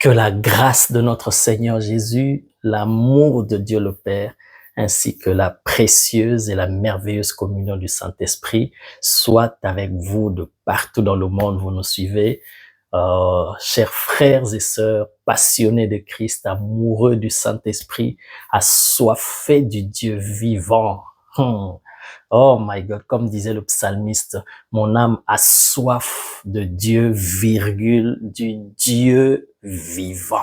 Que la grâce de notre Seigneur Jésus, l'amour de Dieu le Père, ainsi que la précieuse et la merveilleuse communion du Saint-Esprit soit avec vous de partout dans le monde où vous nous suivez. Chers frères et sœurs passionnés de Christ, amoureux du Saint-Esprit, assoiffés du Dieu vivant. Oh my God, comme disait le psalmiste, mon âme a soif de Dieu, virgule, du Dieu vivant.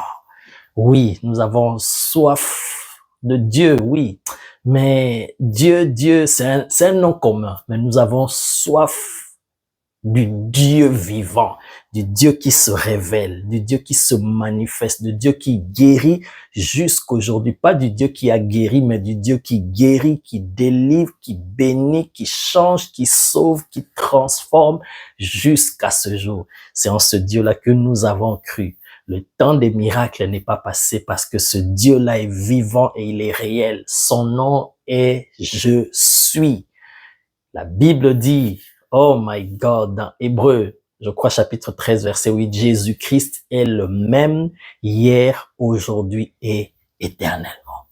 Oui, nous avons soif de Dieu, oui. Mais Dieu, c'est un nom commun. Mais nous avons soif du Dieu vivant, du Dieu qui se révèle, du Dieu qui se manifeste, du Dieu qui guérit jusqu'aujourd'hui. Pas du Dieu qui a guéri, mais du Dieu qui guérit, qui délivre, qui bénit, qui change, qui sauve, qui transforme jusqu'à ce jour. C'est en ce Dieu-là que nous avons cru. Le temps des miracles n'est pas passé parce que ce Dieu-là est vivant et il est réel. Son nom est Je suis. La Bible dit, oh my God, dans Hébreux, je crois chapitre 13, verset 8, Jésus-Christ est le même hier, aujourd'hui et éternellement.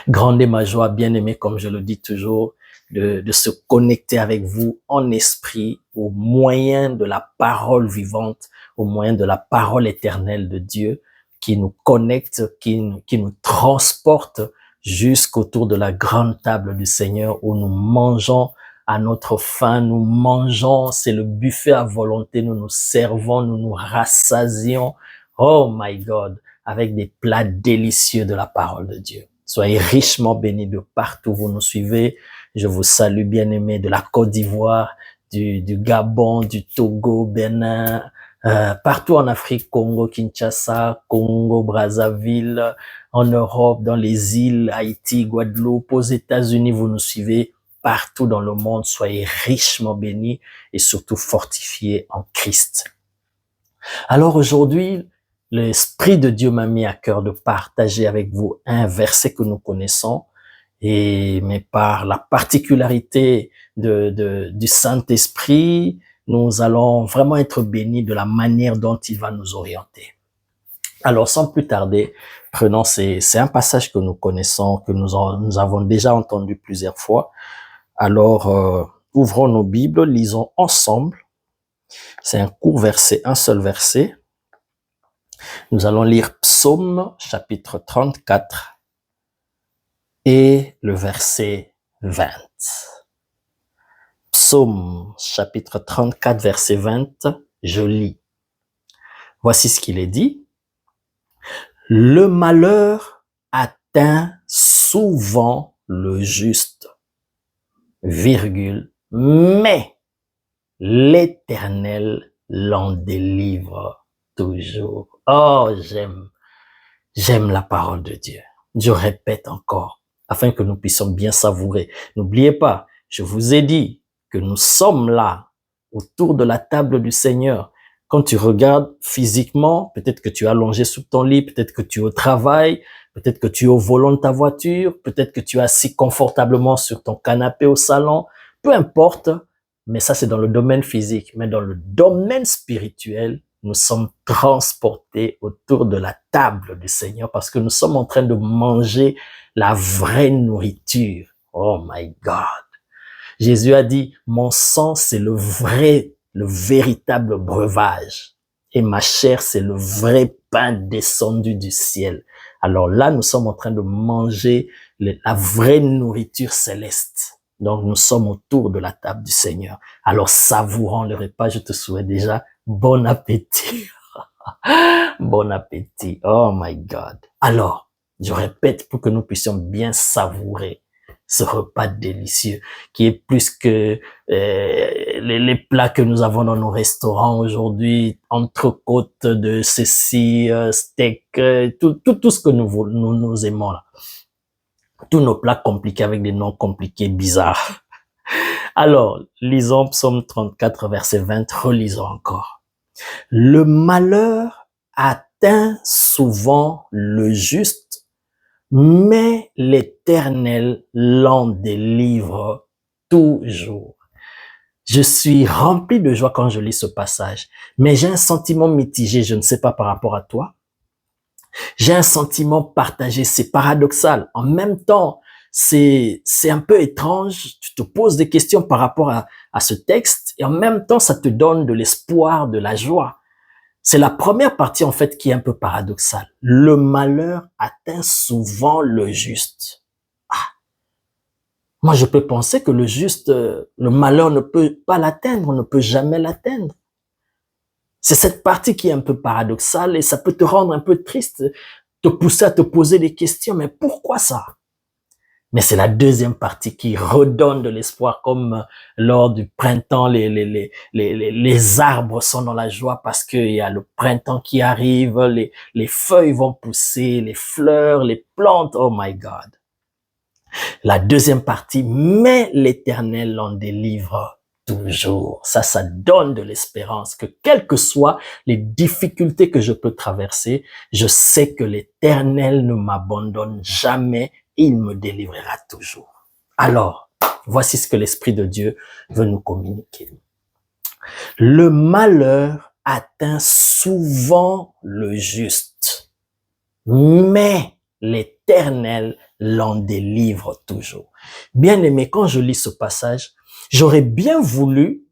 Grande est ma joie, bien-aimé, comme je le dis toujours, de se connecter avec vous en esprit au moyen de la parole vivante, au moyen de la parole éternelle de Dieu qui nous connecte, qui nous transporte jusqu'autour de la grande table du Seigneur où nous mangeons à notre faim, nous mangeons, c'est le buffet à volonté, nous nous servons, nous nous rassasions, oh my God, avec des plats délicieux de la parole de Dieu. Soyez richement bénis de partout où vous nous suivez. Je vous salue, bien-aimés, de la Côte d'Ivoire, du Gabon, du Togo, Bénin, partout en Afrique, Congo, Kinshasa, Congo, Brazzaville, en Europe, dans les îles, Haïti, Guadeloupe, aux États-Unis, vous nous suivez. Partout dans le monde, soyez richement bénis et surtout fortifiés en Christ. Alors aujourd'hui, l'Esprit de Dieu m'a mis à cœur de partager avec vous un verset que nous connaissons, mais par la particularité du Saint-Esprit, nous allons vraiment être bénis de la manière dont il va nous orienter. Alors, sans plus tarder, prenons, c'est un passage que nous connaissons, que nous avons déjà entendu plusieurs fois. Alors, ouvrons nos Bibles, lisons ensemble. C'est un court verset, un seul verset. Nous allons lire Psaume chapitre 34 et le verset 20. Psaume chapitre 34, verset 20, je lis. Voici ce qu'il est dit. Le malheur atteint souvent le juste, virgule, mais l'Éternel l'en délivre toujours. Oh, j'aime la parole de Dieu. Je répète encore, afin que nous puissions bien savourer. N'oubliez pas, je vous ai dit que nous sommes là, autour de la table du Seigneur. Quand tu regardes physiquement, peut-être que tu es allongé sur ton lit, peut-être que tu es au travail, peut-être que tu es au volant de ta voiture, peut-être que tu es assis confortablement sur ton canapé au salon, peu importe, mais ça c'est dans le domaine physique. Mais dans le domaine spirituel, nous sommes transportés autour de la table du Seigneur parce que nous sommes en train de manger la vraie nourriture. Oh my God! Jésus a dit, mon sang c'est le véritable breuvage. Et ma chair, c'est le vrai pain descendu du ciel. Alors là, nous sommes en train de manger la vraie nourriture céleste. Donc, nous sommes autour de la table du Seigneur. Alors, savourons le repas. Je te souhaite déjà bon appétit. Bon appétit. Oh my God. Alors, je répète pour que nous puissions bien savourer ce repas délicieux qui est plus que les plats que nous avons dans nos restaurants aujourd'hui, entrecôte de ceci, steak, tout ce que nous aimons là. Tous nos plats compliqués avec des noms compliqués, bizarres. Alors, lisons Psaume 34, verset 20, relisons encore. Le malheur atteint souvent le juste, mais l'Éternel l'en délivre toujours. Je suis rempli de joie quand je lis ce passage, mais j'ai un sentiment mitigé, je ne sais pas par rapport à toi. J'ai un sentiment partagé, c'est paradoxal. En même temps, c'est un peu étrange. Tu te poses des questions par rapport à ce texte et en même temps, ça te donne de l'espoir, de la joie. C'est la première partie, en fait, qui est un peu paradoxale. Le malheur atteint souvent le juste. Moi, je peux penser que le juste, le malheur ne peut pas l'atteindre, ne peut jamais l'atteindre. C'est cette partie qui est un peu paradoxale et ça peut te rendre un peu triste, te pousser à te poser des questions. Mais pourquoi ça? Mais c'est la deuxième partie qui redonne de l'espoir, comme lors du printemps, les arbres sont dans la joie parce qu'il y a le printemps qui arrive, les feuilles vont pousser, les fleurs, les plantes, oh my God. La deuxième partie, mais l'Éternel en délivre toujours. Ça donne de l'espérance que quelles que soient les difficultés que je peux traverser, je sais que l'Éternel ne m'abandonne jamais et il me délivrera toujours. Alors, voici ce que l'Esprit de Dieu veut nous communiquer. Le malheur atteint souvent le juste, mais l'Éternel l'en délivre toujours. Bien aimé, quand je lis ce passage, j'aurais bien voulu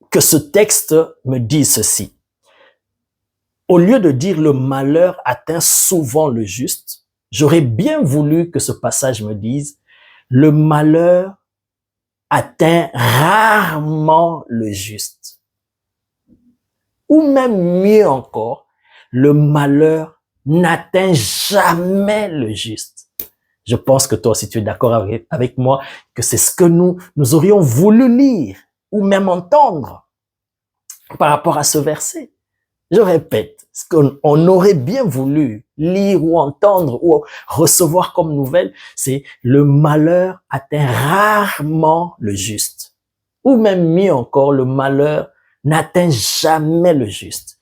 que ce texte me dise ceci. Au lieu de dire le malheur atteint souvent le juste, j'aurais bien voulu que ce passage me dise le malheur atteint rarement le juste. Ou même mieux encore, le malheur n'atteint jamais le juste. Je pense que toi aussi tu es d'accord avec moi que c'est ce que nous aurions voulu lire ou même entendre par rapport à ce verset. Je répète, ce qu'on aurait bien voulu lire ou entendre ou recevoir comme nouvelle, c'est le malheur atteint rarement le juste. Ou même mieux encore, le malheur n'atteint jamais le juste.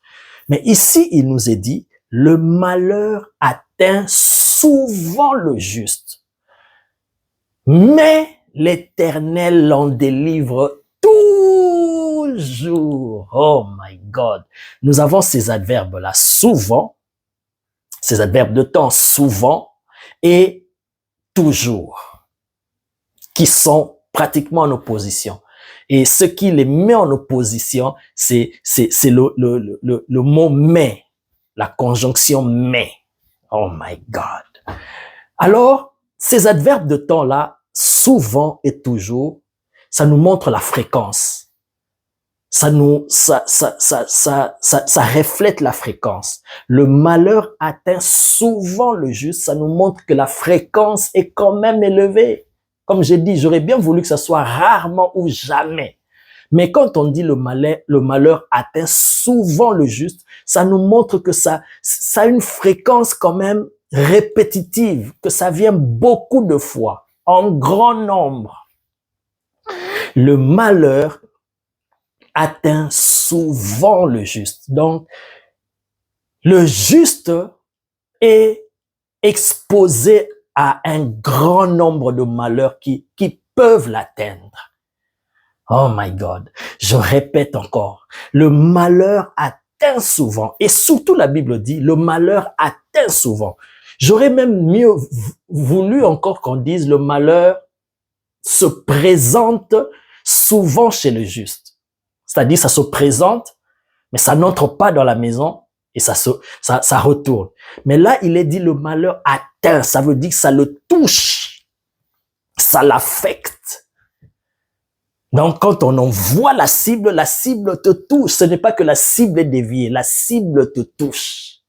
Mais ici, il nous est dit, le malheur atteint souvent le juste. Mais l'Éternel l'en délivre toujours. Oh my God. Nous avons ces adverbes-là, souvent, ces adverbes de temps, souvent et toujours, qui sont pratiquement en opposition. Et ce qui les met en opposition, c'est le mot mais, la conjonction mais. Oh my God. Alors, ces adverbes de temps-là, souvent et toujours, ça nous montre la fréquence. Ça reflète la fréquence. Le malheur atteint souvent le juste. Ça nous montre que la fréquence est quand même élevée. Comme j'ai dit, j'aurais bien voulu que ça soit rarement ou jamais. Mais quand on dit le malheur atteint souvent le juste, ça nous montre que ça a une fréquence quand même répétitive, que ça vient beaucoup de fois, en grand nombre. Le malheur atteint souvent le juste. Donc, le juste est exposé à un grand nombre de malheurs qui peuvent l'atteindre. Oh my God. Je répète encore. Le malheur atteint souvent. Et surtout, la Bible dit, le malheur atteint souvent. J'aurais même mieux voulu encore qu'on dise le malheur se présente souvent chez le juste. C'est-à-dire, ça se présente, mais ça n'entre pas dans la maison et ça retourne. Mais là, il est dit le malheur atteint. Ça veut dire que ça le touche. Ça l'affecte. Donc, quand on en voit la cible te touche. Ce n'est pas que la cible est déviée, la cible te touche.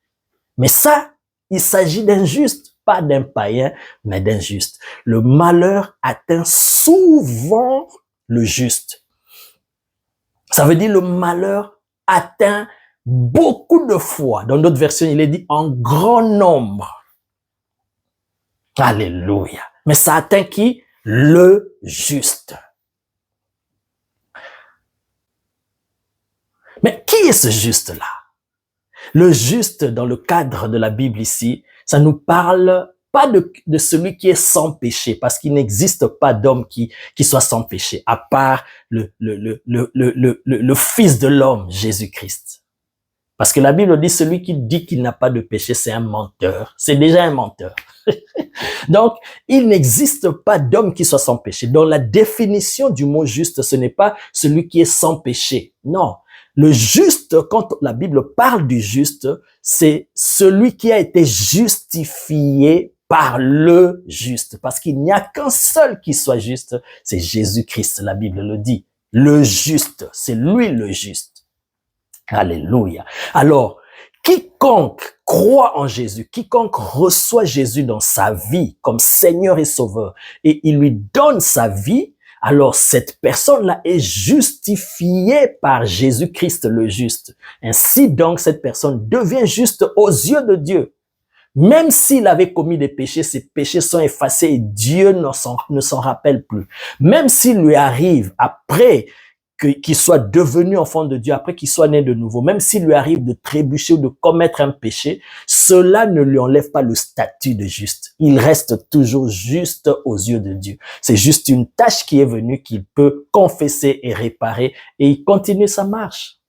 Mais ça, il s'agit d'un juste, pas d'un païen, mais d'un juste. Le malheur atteint souvent le juste. Ça veut dire le malheur atteint beaucoup de fois. Dans d'autres versions, il est dit en grand nombre. Alléluia. Mais ça atteint qui? Le juste. Mais qui est ce juste-là? Le juste, dans le cadre de la Bible ici, ça nous parle pas de celui qui est sans péché, parce qu'il n'existe pas d'homme qui soit sans péché, à part le Fils de l'homme, Jésus-Christ. Parce que la Bible dit, celui qui dit qu'il n'a pas de péché, c'est un menteur. C'est déjà un menteur. Donc, il n'existe pas d'homme qui soit sans péché. Dans la définition du mot juste, ce n'est pas celui qui est sans péché. Non. Le juste, quand la Bible parle du juste, c'est celui qui a été justifié par le juste. Parce qu'il n'y a qu'un seul qui soit juste, c'est Jésus-Christ, la Bible le dit. Le juste, c'est lui le juste. Alléluia. Alors, quiconque croit en Jésus, quiconque reçoit Jésus dans sa vie comme Seigneur et Sauveur, et il lui donne sa vie, alors cette personne-là est justifiée par Jésus-Christ le juste. Ainsi donc, cette personne devient juste aux yeux de Dieu. Même s'il avait commis des péchés, ses péchés sont effacés et Dieu ne s'en rappelle plus. Même s'il lui arrive après qu'il soit devenu enfant de Dieu, après qu'il soit né de nouveau, même s'il lui arrive de trébucher ou de commettre un péché, cela ne lui enlève pas le statut de juste. Il reste toujours juste aux yeux de Dieu. C'est juste une tâche qui est venue qu'il peut confesser et réparer et il continue sa marche.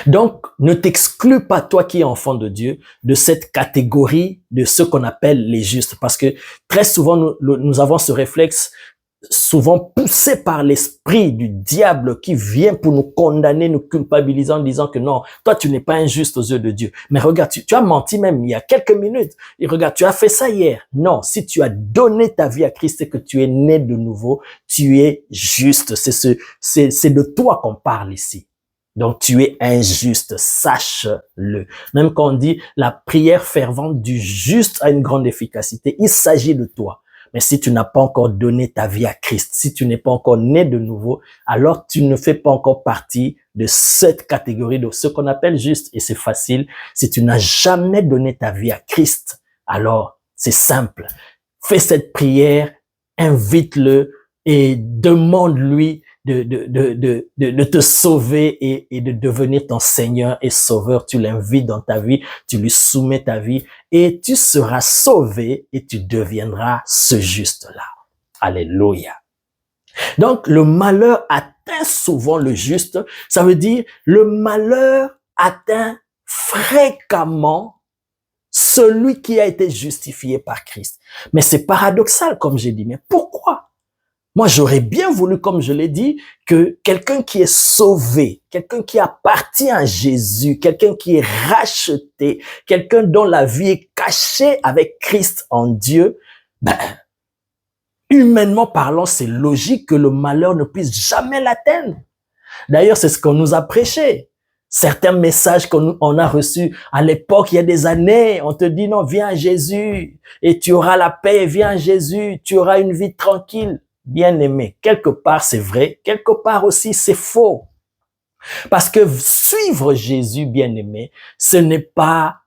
Donc, ne t'exclus pas, toi qui es enfant de Dieu, de cette catégorie de ce qu'on appelle les justes. Parce que très souvent, nous avons ce réflexe, souvent poussé par l'esprit du diable qui vient pour nous condamner, nous culpabiliser en disant que non, toi tu n'es pas injuste aux yeux de Dieu. Mais regarde, tu as menti même il y a quelques minutes. Et regarde, tu as fait ça hier. Non, si tu as donné ta vie à Christ et que tu es né de nouveau, tu es juste. C'est de toi qu'on parle ici. Donc, tu es injuste, sache-le. Même quand on dit la prière fervente du juste a une grande efficacité, il s'agit de toi. Mais si tu n'as pas encore donné ta vie à Christ, si tu n'es pas encore né de nouveau, alors tu ne fais pas encore partie de cette catégorie de ce qu'on appelle juste. Et c'est facile. Si tu n'as jamais donné ta vie à Christ, alors c'est simple. Fais cette prière, invite-le et demande-lui de te sauver et de devenir ton Seigneur et Sauveur. Tu l'invites dans ta vie, tu lui soumets ta vie et tu seras sauvé et tu deviendras ce juste-là. Alléluia. Donc, le malheur atteint souvent le juste. Ça veut dire, le malheur atteint fréquemment celui qui a été justifié par Christ. Mais c'est paradoxal, comme j'ai dit. Mais pourquoi? Moi, j'aurais bien voulu, comme je l'ai dit, que quelqu'un qui est sauvé, quelqu'un qui appartient à Jésus, quelqu'un qui est racheté, quelqu'un dont la vie est cachée avec Christ en Dieu, humainement parlant, c'est logique que le malheur ne puisse jamais l'atteindre. D'ailleurs, c'est ce qu'on nous a prêché. Certains messages qu'on a reçus à l'époque, il y a des années, on te dit non, viens à Jésus et tu auras la paix, viens à Jésus, tu auras une vie tranquille. Bien-aimé, quelque part c'est vrai, quelque part aussi c'est faux. Parce que suivre Jésus, bien-aimé, ce n'est pas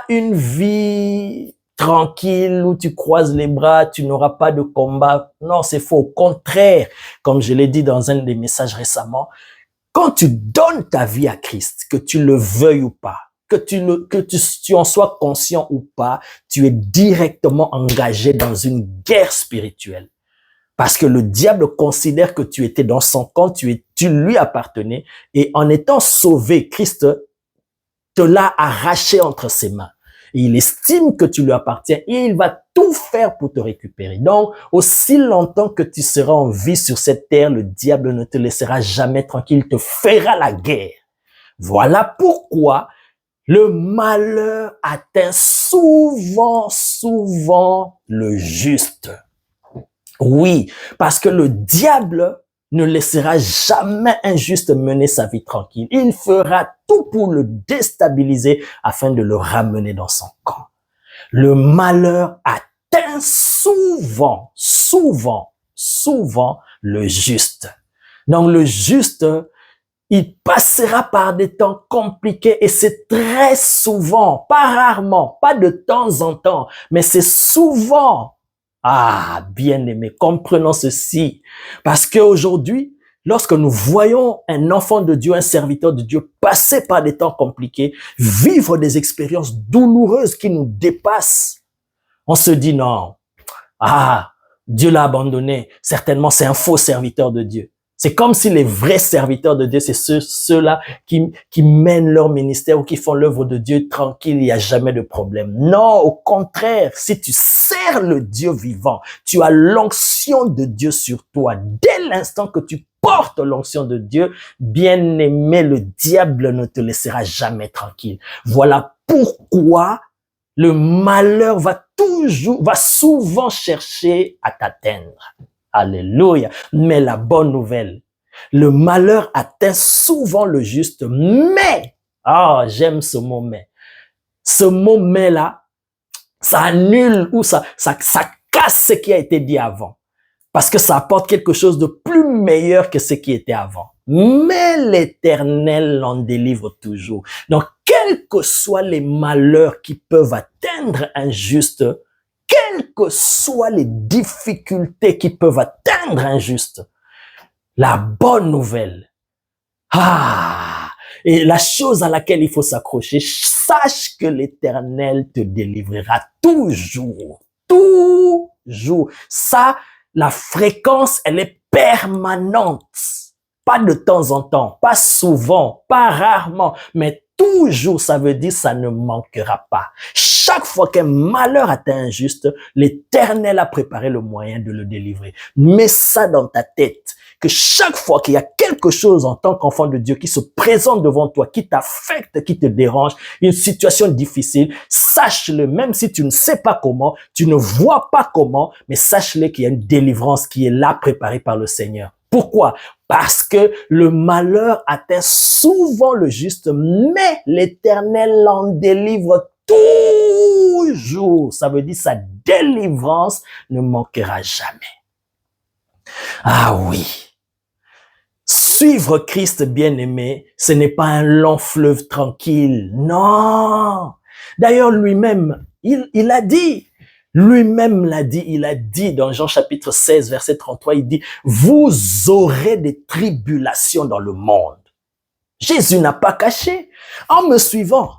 une vie tranquille où tu croises les bras, tu n'auras pas de combat. Non, c'est faux. Au contraire, comme je l'ai dit dans un des messages récemment, quand tu donnes ta vie à Christ, que tu le veuilles ou pas, que tu en sois conscient ou pas, tu es directement engagé dans une guerre spirituelle. Parce que le diable considère que tu étais dans son camp, tu lui appartenais, et en étant sauvé, Christ te l'a arraché entre ses mains. Et il estime que tu lui appartiens et il va tout faire pour te récupérer. Donc, aussi longtemps que tu seras en vie sur cette terre, le diable ne te laissera jamais tranquille, il te fera la guerre. Voilà pourquoi le malheur atteint souvent le juste. Oui, parce que le diable ne laissera jamais un juste mener sa vie tranquille. Il fera tout pour le déstabiliser afin de le ramener dans son camp. Le malheur atteint souvent le juste. Donc le juste, il passera par des temps compliqués et c'est très souvent, pas rarement, pas de temps en temps, mais c'est souvent. Ah, bien-aimé, comprenons ceci. Parce qu'aujourd'hui, lorsque nous voyons un enfant de Dieu, un serviteur de Dieu passer par des temps compliqués, vivre des expériences douloureuses qui nous dépassent, on se dit non, Dieu l'a abandonné, certainement c'est un faux serviteur de Dieu. C'est comme si les vrais serviteurs de Dieu, c'est ceux-là qui mènent leur ministère ou qui font l'œuvre de Dieu tranquille, il n'y a jamais de problème. Non, au contraire, si tu sers le Dieu vivant, tu as l'onction de Dieu sur toi. Dès l'instant que tu portes l'onction de Dieu, bien-aimé, le diable ne te laissera jamais tranquille. Voilà pourquoi le malheur va souvent chercher à t'atteindre. Alléluia. Mais la bonne nouvelle, le malheur atteint souvent le juste, mais, j'aime ce mot mais. Ce mot mais là, ça annule ou ça casse ce qui a été dit avant. Parce que ça apporte quelque chose de plus meilleur que ce qui était avant. Mais l'Éternel l'en délivre toujours. Donc, quels que soient les malheurs qui peuvent atteindre un juste, quelles que soient les difficultés qui peuvent atteindre un juste, la bonne nouvelle, et la chose à laquelle il faut s'accrocher, sache que l'Éternel te délivrera toujours, toujours. Ça, la fréquence, elle est permanente. Pas de temps en temps, pas souvent, pas rarement, mais toujours, ça veut dire ça ne manquera pas. Chaque fois qu'un malheur atteint un juste, l'Éternel a préparé le moyen de le délivrer. Mets ça dans ta tête, que chaque fois qu'il y a quelque chose en tant qu'enfant de Dieu qui se présente devant toi, qui t'affecte, qui te dérange, une situation difficile, sache-le, même si tu ne sais pas comment, tu ne vois pas comment, mais sache-le qu'il y a une délivrance qui est là préparée par le Seigneur. Pourquoi? Parce que le malheur atteint souvent le juste, mais l'Éternel l'en délivre toujours. Ça veut dire sa délivrance ne manquera jamais. Ah oui. Suivre Christ bien-aimé, ce n'est pas un long fleuve tranquille. Non. D'ailleurs, lui-même, il a dit, lui-même l'a dit, il a dit dans Jean chapitre 16, verset 33, il dit, vous aurez des tribulations dans le monde. Jésus n'a pas caché. En me suivant,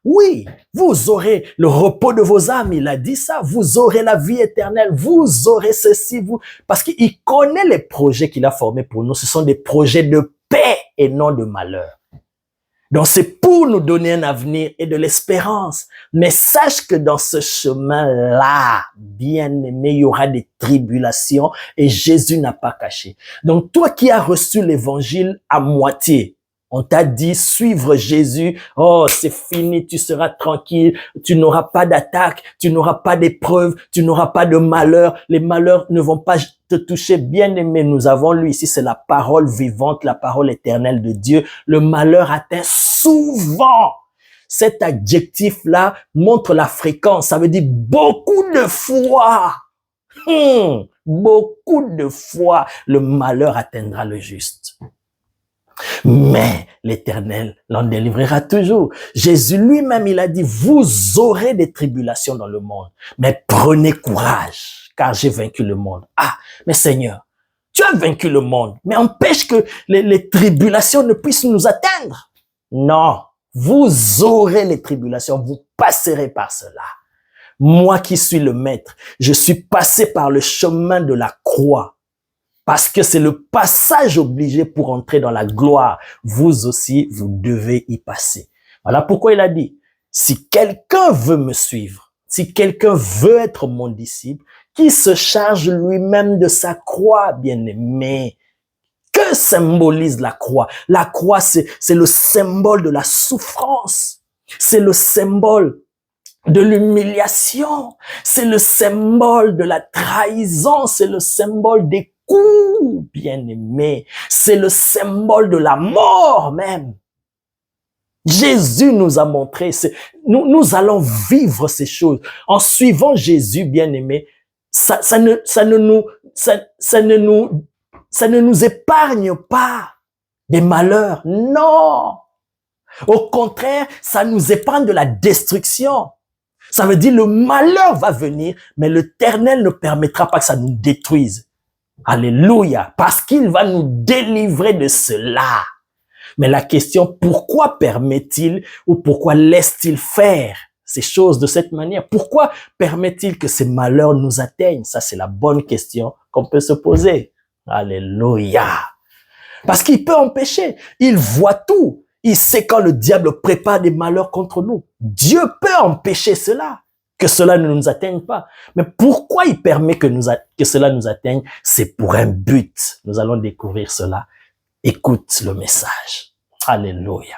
oui, vous aurez le repos de vos âmes, il a dit ça, vous aurez la vie éternelle, vous aurez ceci, parce qu'il connaît les projets qu'il a formés pour nous, ce sont des projets de paix et non de malheur. Donc c'est pour nous donner un avenir et de l'espérance. Mais sache que dans ce chemin-là, bien-aimé, il y aura des tribulations et Jésus n'a pas caché. Donc toi qui as reçu l'évangile à moitié, on t'a dit suivre Jésus, c'est fini, tu seras tranquille, tu n'auras pas d'attaque, tu n'auras pas d'épreuve, tu n'auras pas de malheur, les malheurs ne vont pas te toucher. Bien-aimé, nous avons lu ici, c'est la parole vivante, la parole éternelle de Dieu. Le malheur atteint souvent. Cet adjectif-là montre la fréquence, ça veut dire beaucoup de fois. Beaucoup de fois, le malheur atteindra le juste. Mais l'Éternel l'en délivrera toujours. Jésus lui-même, il a dit, vous aurez des tribulations dans le monde, mais prenez courage, car j'ai vaincu le monde. Mais Seigneur, tu as vaincu le monde, mais empêche que les tribulations ne puissent nous atteindre. Non, vous aurez les tribulations, vous passerez par cela. Moi qui suis le maître, je suis passé par le chemin de la croix. Parce que c'est le passage obligé pour entrer dans la gloire. Vous aussi, vous devez y passer. Voilà pourquoi il a dit, si quelqu'un veut me suivre, si quelqu'un veut être mon disciple, qui se charge lui-même de sa croix, bien-aimé. Que symbolise la croix? La croix, c'est le symbole de la souffrance. C'est le symbole de l'humiliation. C'est le symbole de la trahison. C'est le symbole des bien-aimé, c'est le symbole de la mort même. Jésus nous a montré, nous allons vivre ces choses. En suivant Jésus, bien-aimé, ça ne nous épargne pas des malheurs. Non! Au contraire, ça nous épargne de la destruction. Ça veut dire le malheur va venir, mais l'Éternel ne permettra pas que ça nous détruise. Alléluia, parce qu'il va nous délivrer de cela. Mais la question, pourquoi permet-il ou pourquoi laisse-t-il faire ces choses de cette manière? Pourquoi permet-il que ces malheurs nous atteignent? Ça, c'est la bonne question qu'on peut se poser. Alléluia. Parce qu'il peut empêcher. Il voit tout. Il sait quand le diable prépare des malheurs contre nous. Dieu peut empêcher cela, que cela ne nous atteigne pas. Mais pourquoi il permet que cela nous atteigne? C'est pour un but. Nous allons découvrir cela. Écoute le message. Alléluia.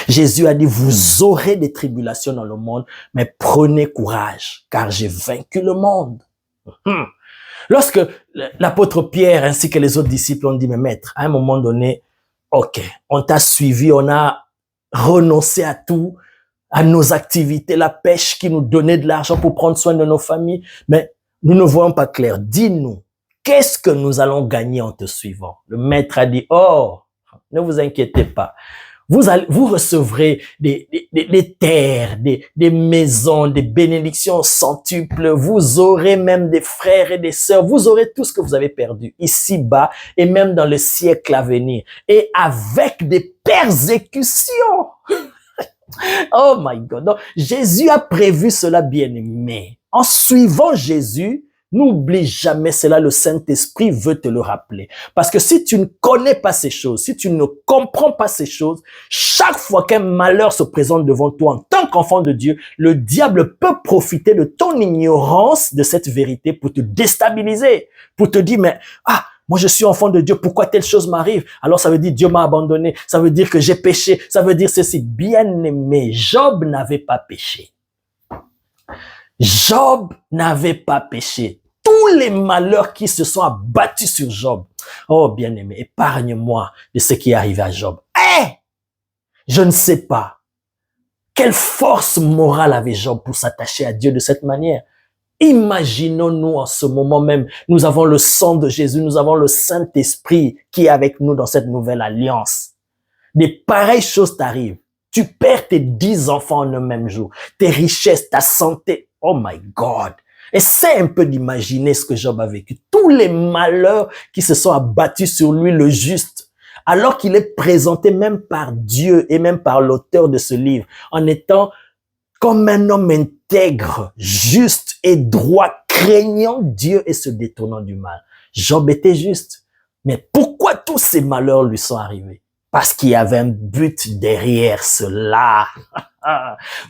Jésus a dit, vous aurez des tribulations dans le monde, mais prenez courage, car j'ai vaincu le monde. Lorsque l'apôtre Pierre ainsi que les autres disciples ont dit, mais maître, à un moment donné, ok, on t'a suivi, on a renoncé à tout, à nos activités, la pêche qui nous donnait de l'argent pour prendre soin de nos familles, mais nous ne voyons pas clair. Dis-nous, qu'est-ce que nous allons gagner en te suivant? Le maître a dit, oh, ne vous inquiétez pas. Vous recevrez des terres, des maisons, des bénédictions centuples. Vous aurez même des frères et des sœurs. Vous aurez tout ce que vous avez perdu ici-bas et même dans le siècle à venir. Et avec des persécutions. Oh my God. Donc, Jésus a prévu cela, bien-aimé. En suivant Jésus, n'oublie jamais cela, le Saint-Esprit veut te le rappeler. Parce que si tu ne connais pas ces choses, si tu ne comprends pas ces choses, chaque fois qu'un malheur se présente devant toi en tant qu'enfant de Dieu, le diable peut profiter de ton ignorance de cette vérité pour te déstabiliser, pour te dire, mais, moi je suis enfant de Dieu, pourquoi telle chose m'arrive? Alors ça veut dire Dieu m'a abandonné, ça veut dire que j'ai péché, ça veut dire ceci. Bien-aimé, Job n'avait pas péché. Job n'avait pas péché. Tous les malheurs qui se sont abattus sur Job. Oh, bien-aimé, épargne-moi de ce qui est arrivé à Job. Je ne sais pas. Quelle force morale avait Job pour s'attacher à Dieu de cette manière? Imaginons-nous en ce moment même, nous avons le sang de Jésus, nous avons le Saint-Esprit qui est avec nous dans cette nouvelle alliance. Des pareilles choses t'arrivent. Tu perds tes 10 enfants en un même jour, tes richesses, ta santé. Oh my God! Essaie un peu d'imaginer ce que Job a vécu. Tous les malheurs qui se sont abattus sur lui, le juste, alors qu'il est présenté même par Dieu et même par l'auteur de ce livre, en étant comme un homme intègre, juste et droit, craignant Dieu et se détournant du mal. Job était juste. Mais pourquoi tous ces malheurs lui sont arrivés? Parce qu'il y avait un but derrière cela.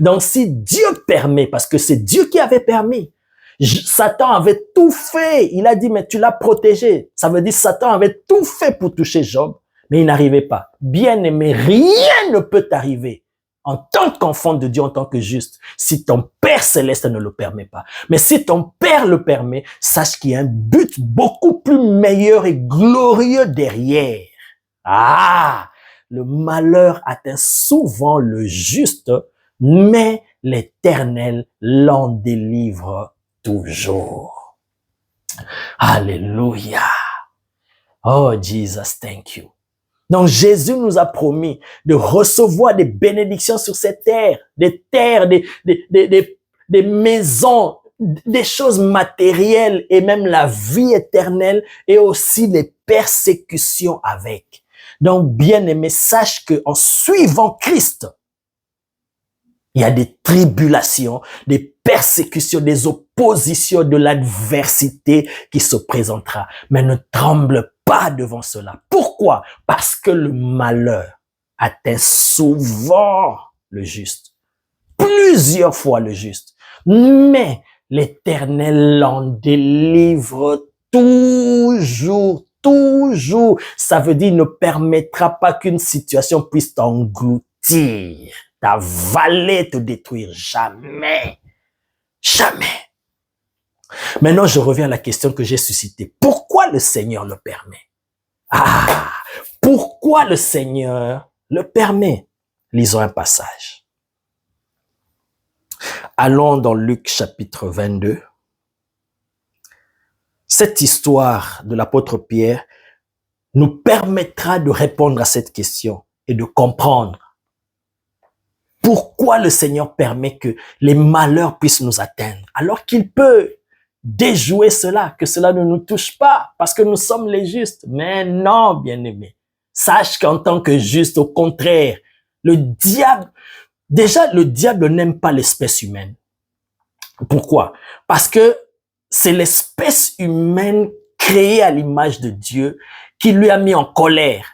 Donc si Dieu permet, parce que c'est Dieu qui avait permis, Satan avait tout fait. Il a dit, mais tu l'as protégé. Ça veut dire Satan avait tout fait pour toucher Job, mais il n'arrivait pas. Bien-aimé, rien ne peut t'arriver en tant qu'enfant de Dieu, en tant que juste, si ton Père Céleste ne le permet pas. Mais si ton Père le permet, sache qu'il y a un but beaucoup plus meilleur et glorieux derrière. Le malheur atteint souvent le juste, mais l'Éternel l'en délivre toujours. Alléluia. Oh, Jesus, thank you. Donc, Jésus nous a promis de recevoir des bénédictions sur cette terre, des maisons, des choses matérielles et même la vie éternelle et aussi les persécutions avec. Donc, bien-aimé, sache que en suivant Christ, il y a des tribulations, des persécutions, des oppositions, de l'adversité qui se présentera. Mais ne tremble pas devant cela. Pourquoi? Parce que le malheur atteint souvent le juste. Plusieurs fois le juste. Mais l'Éternel l'en délivre toujours. Toujours. Ça veut dire, il ne permettra pas qu'une situation puisse t'engloutir, t'avaler, te détruire. Jamais. Jamais. Maintenant, je reviens à la question que j'ai suscitée. Pourquoi le Seigneur le permet? Pourquoi le Seigneur le permet? Lisons un passage. Allons dans Luc chapitre 22. Cette histoire de l'apôtre Pierre nous permettra de répondre à cette question et de comprendre pourquoi le Seigneur permet que les malheurs puissent nous atteindre, alors qu'il peut déjouer cela, que cela ne nous touche pas, parce que nous sommes les justes. Mais non, bien-aimé, sache qu'en tant que juste, au contraire, le diable n'aime pas l'espèce humaine. Pourquoi? Parce que c'est l'espèce humaine créé à l'image de Dieu qui lui a mis en colère.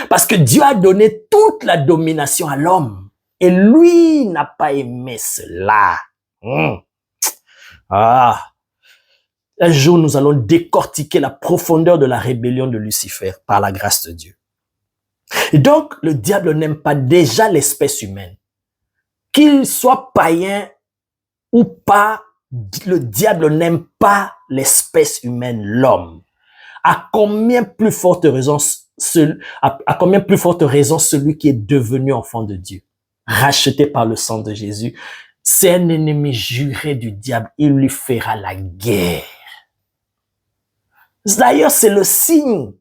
Parce que Dieu a donné toute la domination à l'homme. Et lui n'a pas aimé cela. Ah. Un jour, nous allons décortiquer la profondeur de la rébellion de Lucifer par la grâce de Dieu. Et donc, le diable n'aime pas déjà l'espèce humaine. Qu'il soit païen ou pas, le diable n'aime pas l'espèce humaine, l'homme. À combien plus forte raison celui qui est devenu enfant de Dieu, racheté par le sang de Jésus, c'est un ennemi juré du diable, il lui fera la guerre. D'ailleurs, c'est le signe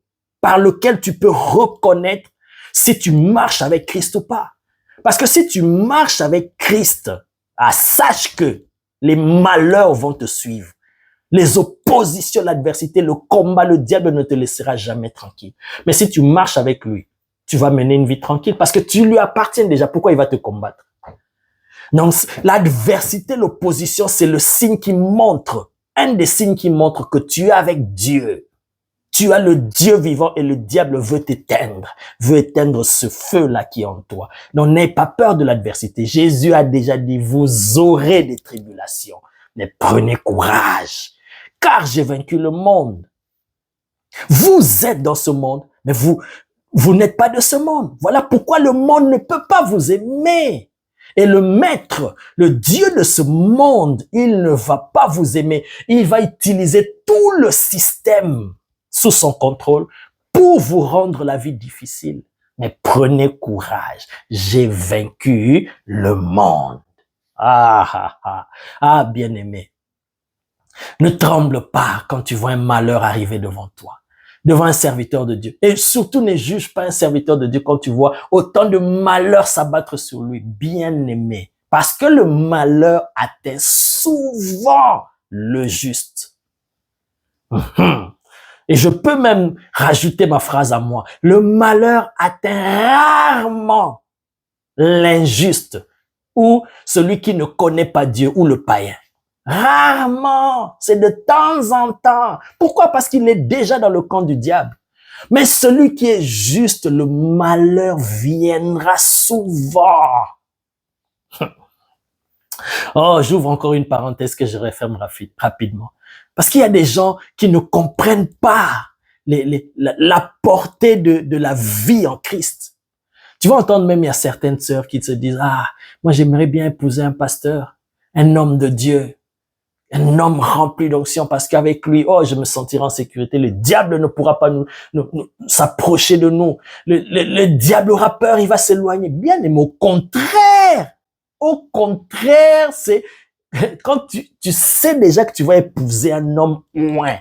par lequel tu peux reconnaître si tu marches avec Christ ou pas. Parce que si tu marches avec Christ, sache que les malheurs vont te suivre. Les oppositions, l'adversité, le combat, le diable ne te laissera jamais tranquille. Mais si tu marches avec lui, tu vas mener une vie tranquille parce que tu lui appartiens déjà. Pourquoi il va te combattre? Donc, l'adversité, l'opposition, c'est le signe qui montre, un des signes qui montre que tu es avec Dieu. Tu as le Dieu vivant et le diable veut éteindre ce feu-là qui est en toi. Donc, n'aie pas peur de l'adversité. Jésus a déjà dit, vous aurez des tribulations, mais prenez courage, car j'ai vaincu le monde. Vous êtes dans ce monde, mais vous n'êtes pas de ce monde. Voilà pourquoi le monde ne peut pas vous aimer. Et le maître, le Dieu de ce monde, il ne va pas vous aimer. Il va utiliser tout le système sous son contrôle pour vous rendre la vie difficile. Mais prenez courage, j'ai vaincu le monde. Bien-aimé, ne tremble pas quand tu vois un malheur arriver devant toi, devant un serviteur de Dieu. Et surtout, ne juge pas un serviteur de Dieu quand tu vois autant de malheurs s'abattre sur lui. Bien-aimé, parce que le malheur atteint souvent le juste. Et je peux même rajouter ma phrase à moi. Le malheur atteint rarement l'injuste ou celui qui ne connaît pas Dieu ou le païen. Rarement, c'est de temps en temps. Pourquoi? Parce qu'il est déjà dans le camp du diable. Mais celui qui est juste, le malheur viendra souvent. Oh, j'ouvre encore une parenthèse que je referme rapidement. Parce qu'il y a des gens qui ne comprennent pas la portée de la vie en Christ. Tu vas entendre même, il y a certaines sœurs qui te disent, moi j'aimerais bien épouser un pasteur, un homme de Dieu, un homme rempli d'onction parce qu'avec lui, je me sentirai en sécurité. Le diable ne pourra pas nous s'approcher de nous. Le diable aura peur, il va s'éloigner. Bien, mais au contraire, c'est quand tu sais déjà que tu vas épouser un homme loin.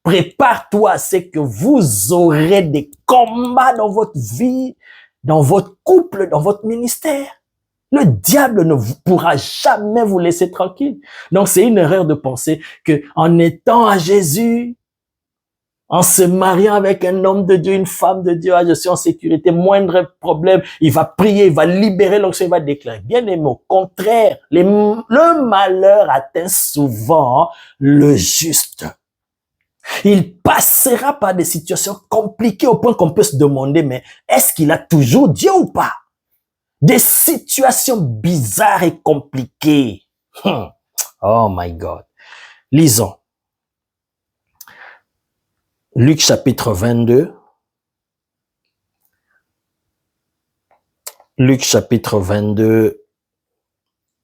Prépare-toi, c'est que vous aurez des combats dans votre vie, dans votre couple, dans votre ministère. Le diable ne pourra jamais vous laisser tranquille. Donc, c'est une erreur de penser que en étant à Jésus, en se mariant avec un homme de Dieu, une femme de Dieu, je suis en sécurité, moindre problème, il va prier, il va libérer l'onction, il va déclarer. Bien aimé, au contraire, le malheur atteint souvent le juste. Il passera par des situations compliquées au point qu'on peut se demander, mais est-ce qu'il a toujours Dieu ou pas? Des situations bizarres et compliquées. Oh my God. Lisons. Luc chapitre 22. Luc chapitre 22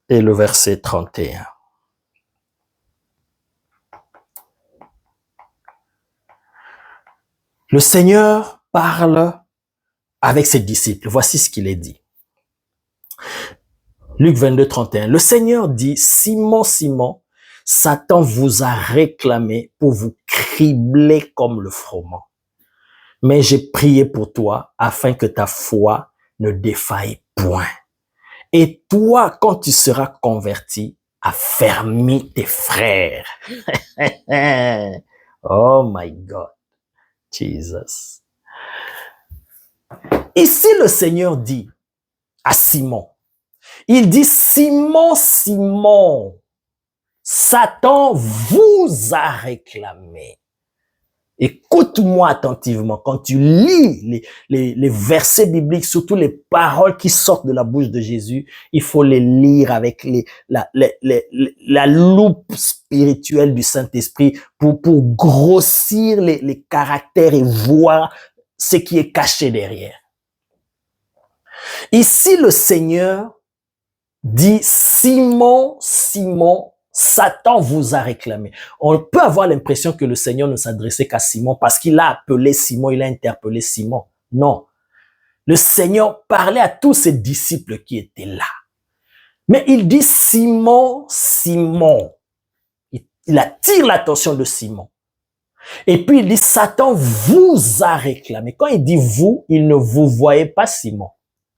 et le verset 31. Le Seigneur parle avec ses disciples. Voici ce qu'il est dit. Luc 22, 31. Le Seigneur dit, Simon, Simon, Satan vous a réclamé pour vous cribler comme le froment. Mais j'ai prié pour toi afin que ta foi ne défaille point. Et toi, quand tu seras converti, affermis tes frères. Oh my God. Jesus. Ici, le Seigneur dit à Simon, il dit, Simon, Simon, Satan vous a réclamé. Écoute-moi attentivement. Quand tu lis les versets bibliques, surtout les paroles qui sortent de la bouche de Jésus, il faut les lire avec la loupe spirituelle du Saint-Esprit pour grossir les caractères et voir ce qui est caché derrière. Ici, le Seigneur dit, Simon, Simon, Satan vous a réclamé. On peut avoir l'impression que le Seigneur ne s'adressait qu'à Simon parce qu'il a appelé Simon, il a interpellé Simon. Non. Le Seigneur parlait à tous ses disciples qui étaient là. Mais il dit Simon, Simon. Il attire l'attention de Simon. Et puis il dit Satan vous a réclamé. Quand il dit vous, il ne vous voyait pas Simon.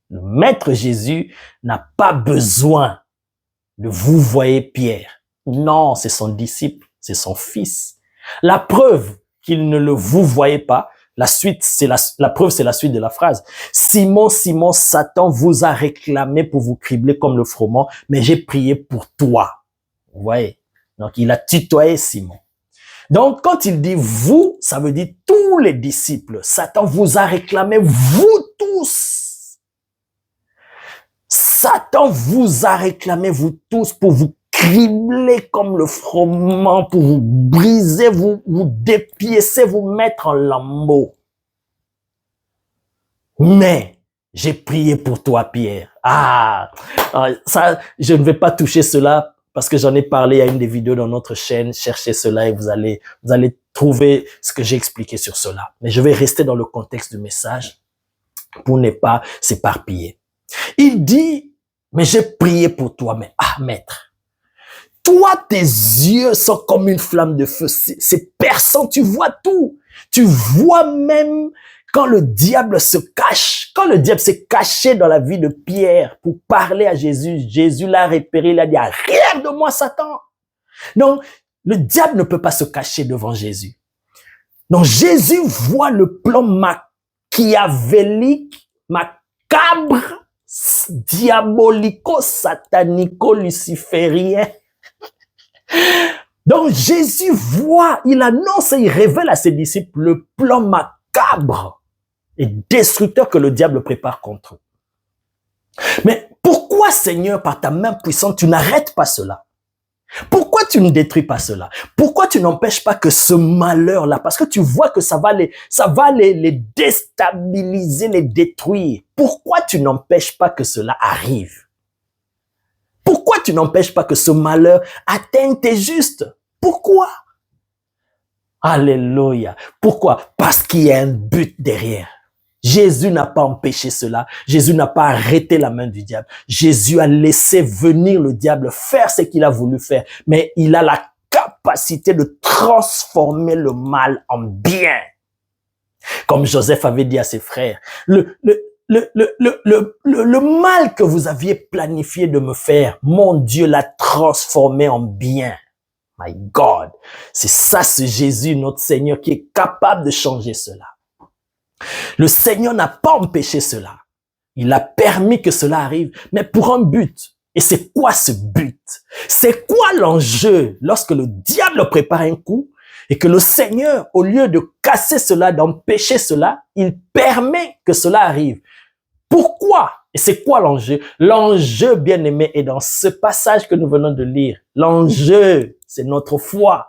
Le Maître Jésus n'a pas besoin de vous voyer Pierre. Non, c'est son disciple, c'est son fils. La preuve qu'il ne le vous voyait pas, la suite, c'est la preuve, c'est la suite de la phrase. Simon, Simon, Satan vous a réclamé pour vous cribler comme le froment, mais j'ai prié pour toi. Vous voyez? Donc, il a tutoyé Simon. Donc, quand il dit vous, ça veut dire tous les disciples. Satan vous a réclamé, vous tous. Satan vous a réclamé, vous tous, pour vous cribler comme le froment, pour vous briser, vous dépiécer, vous mettre en lambeaux. Mais j'ai prié pour toi, Pierre. Ça, je ne vais pas toucher cela parce que j'en ai parlé à une des vidéos dans notre chaîne. Cherchez cela et vous allez trouver ce que j'ai expliqué sur cela. Mais je vais rester dans le contexte du message pour ne pas s'éparpiller. Il dit, mais j'ai prié pour toi, mais maître, toi, tes yeux sont comme une flamme de feu. C'est perçant, tu vois tout. Tu vois même quand le diable se cache. Quand le diable s'est caché dans la vie de Pierre pour parler à Jésus, Jésus l'a repéré, il a dit, arrière de moi, Satan. Donc, le diable ne peut pas se cacher devant Jésus. Donc, Jésus voit le plan machiavélique, macabre, diabolico-satanico-luciférien. Donc Jésus voit, il annonce et il révèle à ses disciples le plan macabre et destructeur que le diable prépare contre eux. Mais pourquoi, Seigneur, par ta main puissante, tu n'arrêtes pas cela? Pourquoi tu ne détruis pas cela? Pourquoi tu n'empêches pas que ce malheur-là, parce que tu vois que ça va les déstabiliser, les détruire. Pourquoi tu n'empêches pas que cela arrive? Pourquoi tu n'empêches pas que ce malheur atteigne tes justes? Pourquoi? Alléluia. Pourquoi? Parce qu'il y a un but derrière. Jésus n'a pas empêché cela. Jésus n'a pas arrêté la main du diable. Jésus a laissé venir le diable faire ce qu'il a voulu faire. Mais il a la capacité de transformer le mal en bien. Comme Joseph avait dit à ses frères, le mal que vous aviez planifié de me faire, mon Dieu l'a transformé en bien. My God. C'est ça, ce Jésus, notre Seigneur, qui est capable de changer cela. Le Seigneur n'a pas empêché cela. Il a permis que cela arrive, mais pour un but. Et c'est quoi ce but? C'est quoi l'enjeu lorsque le diable prépare un coup et que le Seigneur, au lieu de casser cela, d'empêcher cela, il permet que cela arrive? Pourquoi? Et c'est quoi l'enjeu? L'enjeu, bien-aimé, est dans ce passage que nous venons de lire. L'enjeu, c'est notre foi.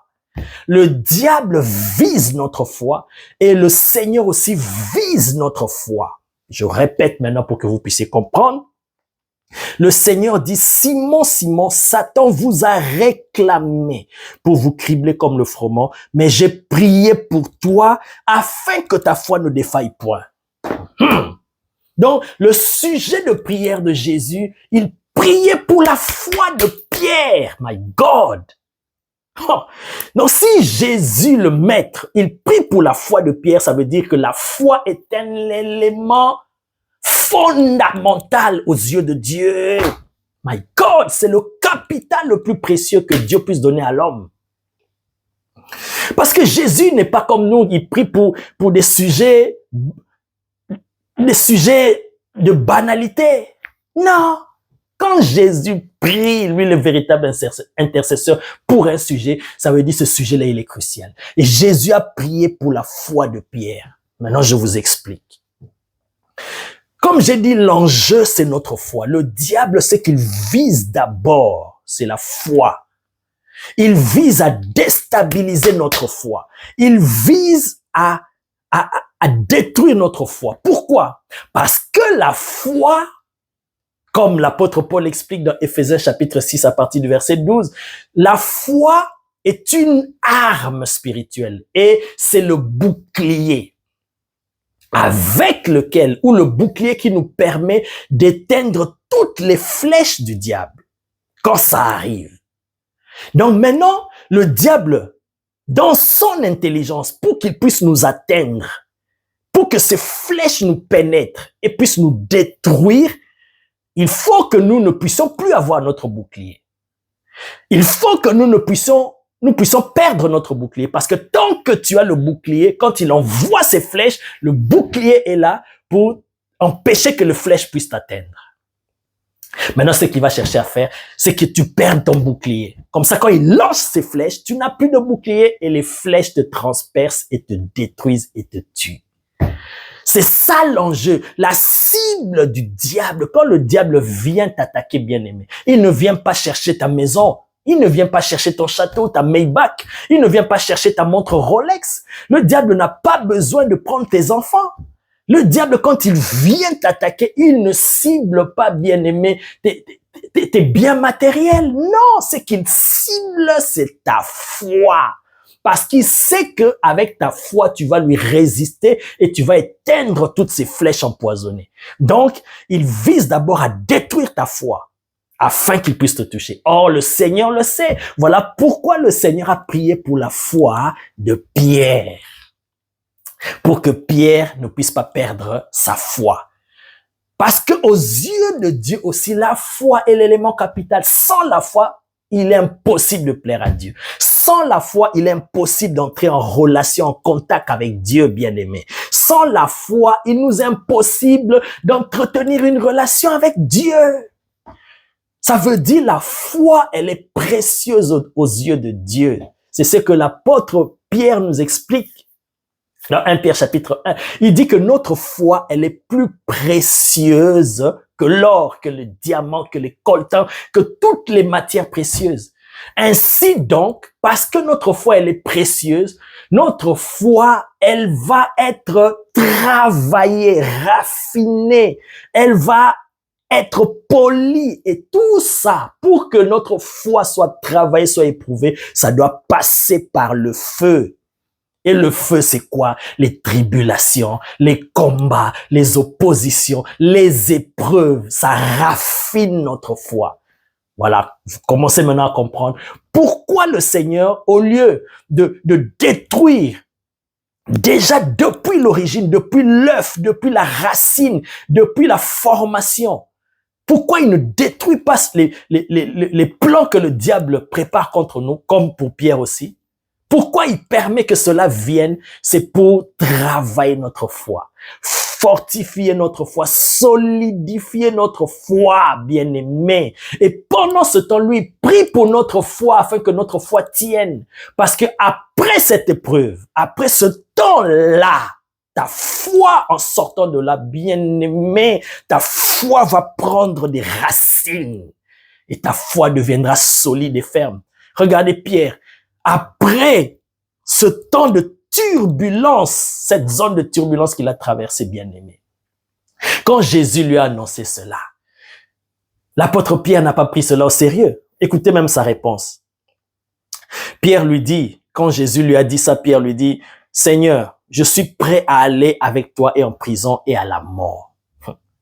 Le diable vise notre foi et le Seigneur aussi vise notre foi. Je répète maintenant pour que vous puissiez comprendre. Le Seigneur dit, Simon, Simon, Satan vous a réclamé pour vous cribler comme le froment, mais j'ai prié pour toi afin que ta foi ne défaille point. Donc, le sujet de prière de Jésus, il priait pour la foi de Pierre. My God! Oh. Donc, si Jésus, le Maître, il prie pour la foi de Pierre, ça veut dire que la foi est un élément fondamental aux yeux de Dieu. My God, c'est le capital le plus précieux que Dieu puisse donner à l'homme. Parce que Jésus n'est pas comme nous, il prie pour des sujets de banalité. Non. quand Jésus prie, lui, le véritable intercesseur, pour un sujet, ça veut dire ce sujet-là, il est crucial. Et Jésus a prié pour la foi de Pierre. Maintenant, je vous explique. Comme j'ai dit, l'enjeu, c'est notre foi. Le diable, ce qu'il vise d'abord, c'est la foi. Il vise à déstabiliser notre foi. Il vise à détruire notre foi. Pourquoi? Parce que la foi, comme l'apôtre Paul explique dans Éphésiens chapitre 6 à partir du verset 12, la foi est une arme spirituelle et c'est le bouclier avec lequel, ou le bouclier qui nous permet d'éteindre toutes les flèches du diable quand ça arrive. Donc maintenant, le diable, dans son intelligence, pour qu'il puisse nous atteindre, pour que ces flèches nous pénètrent et puissent nous détruire, il faut que nous ne puissions plus avoir notre bouclier. Il faut que nous puissions perdre notre bouclier. Parce que tant que tu as le bouclier, quand il envoie ses flèches, le bouclier est là pour empêcher que les flèches puissent t'atteindre. Maintenant, ce qu'il va chercher à faire, c'est que tu perdes ton bouclier. Comme ça, quand il lance ses flèches, tu n'as plus de bouclier et les flèches te transpercent et te détruisent et te tuent. C'est ça l'enjeu, la cible du diable. Quand le diable vient t'attaquer, bien-aimé, il ne vient pas chercher ta maison. Il ne vient pas chercher ton château, ta Maybach. Il ne vient pas chercher ta montre Rolex. Le diable n'a pas besoin de prendre tes enfants. Le diable, quand il vient t'attaquer, il ne cible pas, bien-aimé, tes biens matériels. Non, ce qu'il cible, c'est ta foi. Parce qu'il sait que avec ta foi, tu vas lui résister et tu vas éteindre toutes ces flèches empoisonnées. Donc, il vise d'abord à détruire ta foi afin qu'il puisse te toucher. Or, le Seigneur le sait. Voilà pourquoi le Seigneur a prié pour la foi de Pierre. Pour que Pierre ne puisse pas perdre sa foi. Parce que aux yeux de Dieu aussi, la foi est l'élément capital. Sans la foi, il est impossible de plaire à Dieu. Sans la foi, il est impossible d'entrer en relation, en contact avec Dieu, bien-aimé. Sans la foi, il nous est impossible d'entretenir une relation avec Dieu. Ça veut dire la foi, elle est précieuse aux yeux de Dieu. C'est ce que l'apôtre Pierre nous explique. Dans 1 Pierre chapitre 1, il dit que notre foi, elle est plus précieuse que l'or, que le diamant, que les coltans, que toutes les matières précieuses. Ainsi donc, parce que notre foi, elle est précieuse, notre foi, elle va être travaillée, raffinée, elle va être polie et tout ça, pour que notre foi soit travaillée, soit éprouvée, ça doit passer par le feu. Et le feu, c'est quoi? Les tribulations, les combats, les oppositions, les épreuves. Ça raffine notre foi. Voilà, vous commencez maintenant à comprendre pourquoi le Seigneur, au lieu de détruire, déjà depuis l'origine, depuis l'œuf, depuis la racine, depuis la formation, pourquoi il ne détruit pas les plans que le diable prépare contre nous, comme pour Pierre aussi? Pourquoi il permet que cela vienne? C'est pour travailler notre foi, fortifier notre foi, solidifier notre foi, bien-aimé. Et pendant ce temps, lui prie pour notre foi afin que notre foi tienne. Parce que après cette épreuve, après ce temps-là, ta foi en sortant de là, bien-aimé, ta foi va prendre des racines et ta foi deviendra solide et ferme. Regardez Pierre. Après ce temps de turbulence, cette zone de turbulence qu'il a traversée, bien-aimé, quand Jésus lui a annoncé cela, l'apôtre Pierre n'a pas pris cela au sérieux. Écoutez même sa réponse. Pierre lui dit, quand Jésus lui a dit ça, Pierre lui dit, « Seigneur, je suis prêt à aller avec toi et en prison et à la mort. »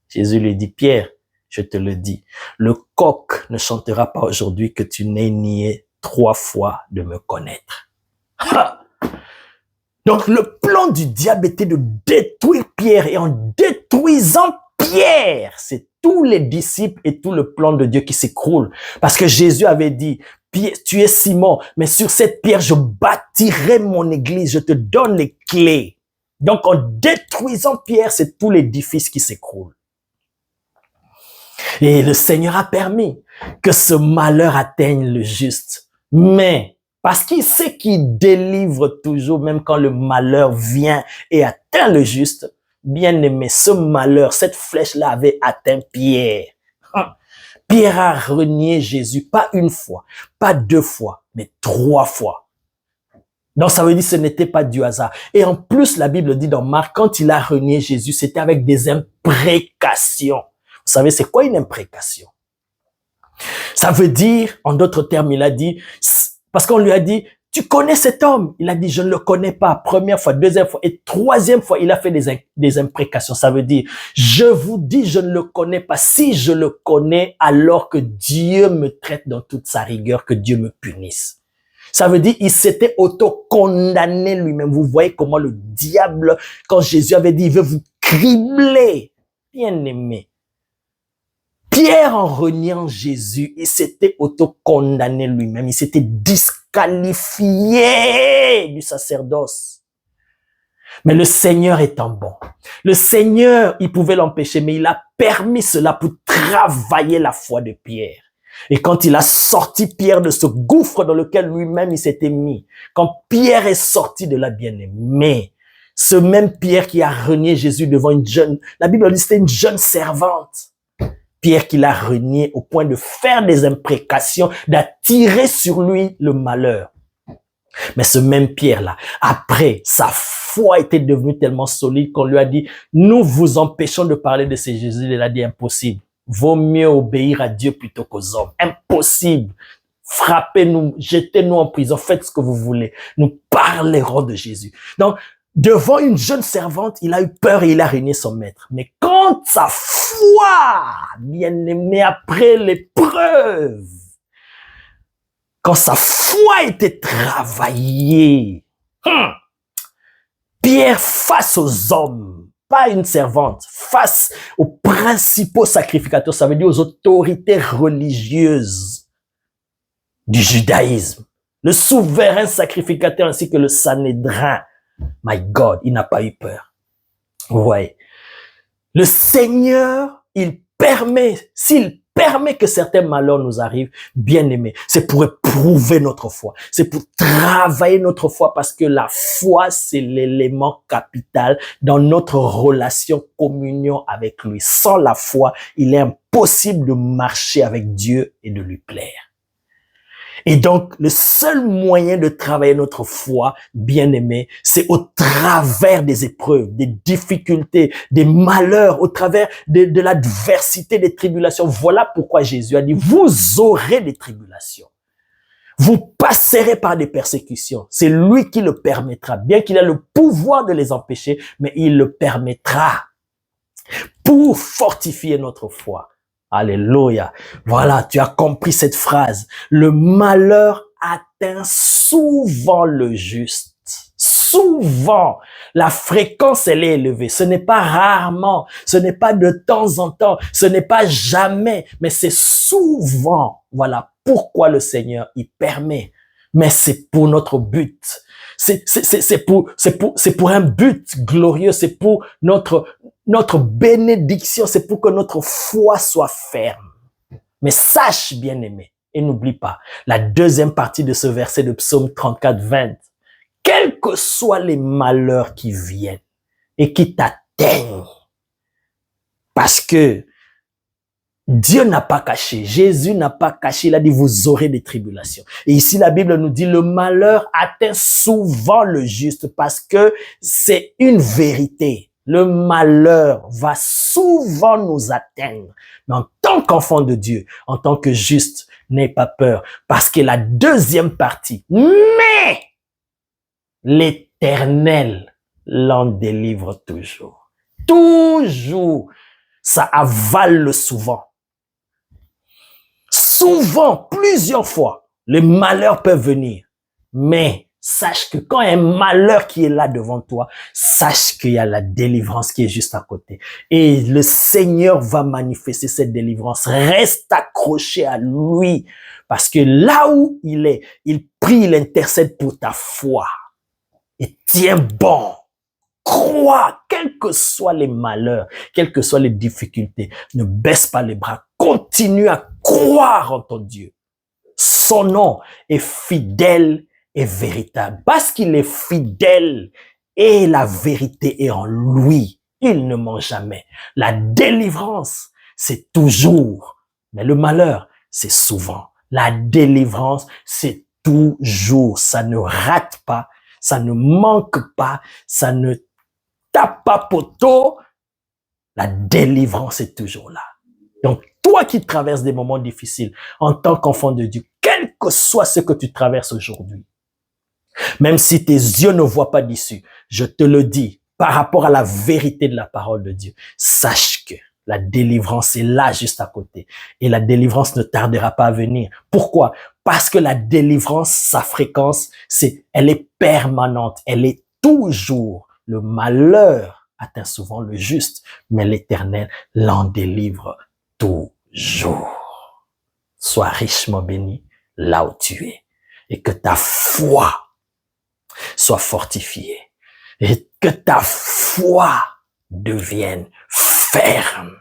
Jésus lui dit, « Pierre, je te le dis, le coq ne chantera pas aujourd'hui que tu n'aies nié 3 fois de me connaître. » Donc le plan du diable était de détruire Pierre, et en détruisant Pierre, c'est tous les disciples et tout le plan de Dieu qui s'écroule. Parce que Jésus avait dit, Pierre, tu es Simon, mais sur cette pierre, je bâtirai mon église, je te donne les clés. Donc en détruisant Pierre, c'est tout l'édifice qui s'écroule. Et le Seigneur a permis que ce malheur atteigne le juste. Mais, parce qu'il sait qu'il délivre toujours, même quand le malheur vient et atteint le juste, bien aimé, ce malheur, cette flèche-là avait atteint Pierre. Pierre a renié Jésus, pas une fois, pas deux fois, mais 3 fois. Donc ça veut dire que ce n'était pas du hasard. Et en plus, la Bible dit dans Marc, quand il a renié Jésus, c'était avec des imprécations. Vous savez, c'est quoi une imprécation? Ça veut dire, en d'autres termes, il a dit, parce qu'on lui a dit, tu connais cet homme? Il a dit, je ne le connais pas. Première fois, deuxième fois et troisième fois, il a fait des imprécations. Ça veut dire, je vous dis, je ne le connais pas. Si je le connais, alors que Dieu me traite dans toute sa rigueur, que Dieu me punisse. Ça veut dire, il s'était auto-condamné lui-même. Vous voyez comment le diable, quand Jésus avait dit, il veut vous cribler. Bien aimé. Pierre, en reniant Jésus, il s'était auto-condamné lui-même. Il s'était disqualifié du sacerdoce. Mais le Seigneur étant bon, le Seigneur, il pouvait l'empêcher, mais il a permis cela pour travailler la foi de Pierre. Et quand il a sorti Pierre de ce gouffre dans lequel lui-même il s'était mis, quand Pierre est sorti de là, bien-aimé, ce même Pierre qui a renié Jésus devant une jeune, la Bible dit c'était une jeune servante. Pierre qui l'a renié au point de faire des imprécations, d'attirer sur lui le malheur. Mais ce même Pierre-là, après, sa foi était devenue tellement solide qu'on lui a dit, nous vous empêchons de parler de ce Jésus. Il a dit, impossible. Vaut mieux obéir à Dieu plutôt qu'aux hommes. Impossible. Frappez-nous, jetez-nous en prison, faites ce que vous voulez. Nous parlerons de Jésus. Donc, devant une jeune servante, il a eu peur et il a renié son maître. Mais quand sa foi, bien-aimé, après l'épreuve, quand sa foi était travaillée, Pierre face aux hommes, pas une servante, face aux principaux sacrificateurs, ça veut dire aux autorités religieuses du judaïsme, le souverain sacrificateur ainsi que le Sanhédrin. My God, il n'a pas eu peur. Vous voyez, le Seigneur, il permet, s'il permet que certains malheurs nous arrivent, bien aimés, c'est pour éprouver notre foi, c'est pour travailler notre foi, parce que la foi, c'est l'élément capital dans notre relation, communion avec lui. Sans la foi, il est impossible de marcher avec Dieu et de lui plaire. Et donc, le seul moyen de travailler notre foi, bien aimé, c'est au travers des épreuves, des difficultés, des malheurs, au travers de l'adversité, des tribulations. Voilà pourquoi Jésus a dit, vous aurez des tribulations. Vous passerez par des persécutions. C'est lui qui le permettra, bien qu'il ait le pouvoir de les empêcher, mais il le permettra pour fortifier notre foi. Alléluia. Voilà, tu as compris cette phrase. Le malheur atteint souvent le juste. Souvent. La fréquence, elle est élevée. Ce n'est pas rarement. Ce n'est pas de temps en temps. Ce n'est pas jamais. Mais c'est souvent. Voilà pourquoi le Seigneur y permet. Mais c'est pour notre but. C'est pour un but glorieux. C'est pour notre bénédiction, c'est pour que notre foi soit ferme. Mais sache, bien-aimé, et n'oublie pas, la deuxième partie de ce verset de Psaume 34, 20, quels que soient les malheurs qui viennent et qui t'atteignent, parce que Dieu n'a pas caché, Jésus n'a pas caché, il a dit vous aurez des tribulations. Et ici la Bible nous dit le malheur atteint souvent le juste parce que c'est une vérité. Le malheur va souvent nous atteindre. Mais en tant qu'enfant de Dieu, en tant que juste, n'aie pas peur. Parce que la deuxième partie, mais l'Éternel l'en délivre toujours. Toujours. Ça avale le souvent. Souvent, plusieurs fois, les malheurs peuvent venir. Mais sache que quand il y a un malheur qui est là devant toi, sache qu'il y a la délivrance qui est juste à côté. Et le Seigneur va manifester cette délivrance. Reste accroché à lui. Parce que là où il est, il prie, il intercède pour ta foi. Et tiens bon. Crois, quels que soient les malheurs, quelles que soient les difficultés. Ne baisse pas les bras. continue à croire en ton Dieu. Son nom est fidèle et véritable. Parce qu'il est fidèle et la vérité est en lui. Il ne ment jamais. La délivrance, c'est toujours. Mais le malheur, c'est souvent. La délivrance, c'est toujours. Ça ne rate pas. Ça ne manque pas. Ça ne tape pas poteau. La délivrance est toujours là. Donc, toi qui traverses des moments difficiles en tant qu'enfant de Dieu, quel que soit ce que tu traverses aujourd'hui, même si tes yeux ne voient pas d'issue, je te le dis, par rapport à la vérité de la parole de Dieu, sache que la délivrance est là juste à côté. Et la délivrance ne tardera pas à venir. Pourquoi? Parce que la délivrance, sa fréquence, elle est permanente. Elle est toujours. Le malheur atteint souvent le juste, mais l'Éternel l'en délivre toujours. Sois richement béni là où tu es et que ta foi soit fortifiée et que ta foi devienne ferme.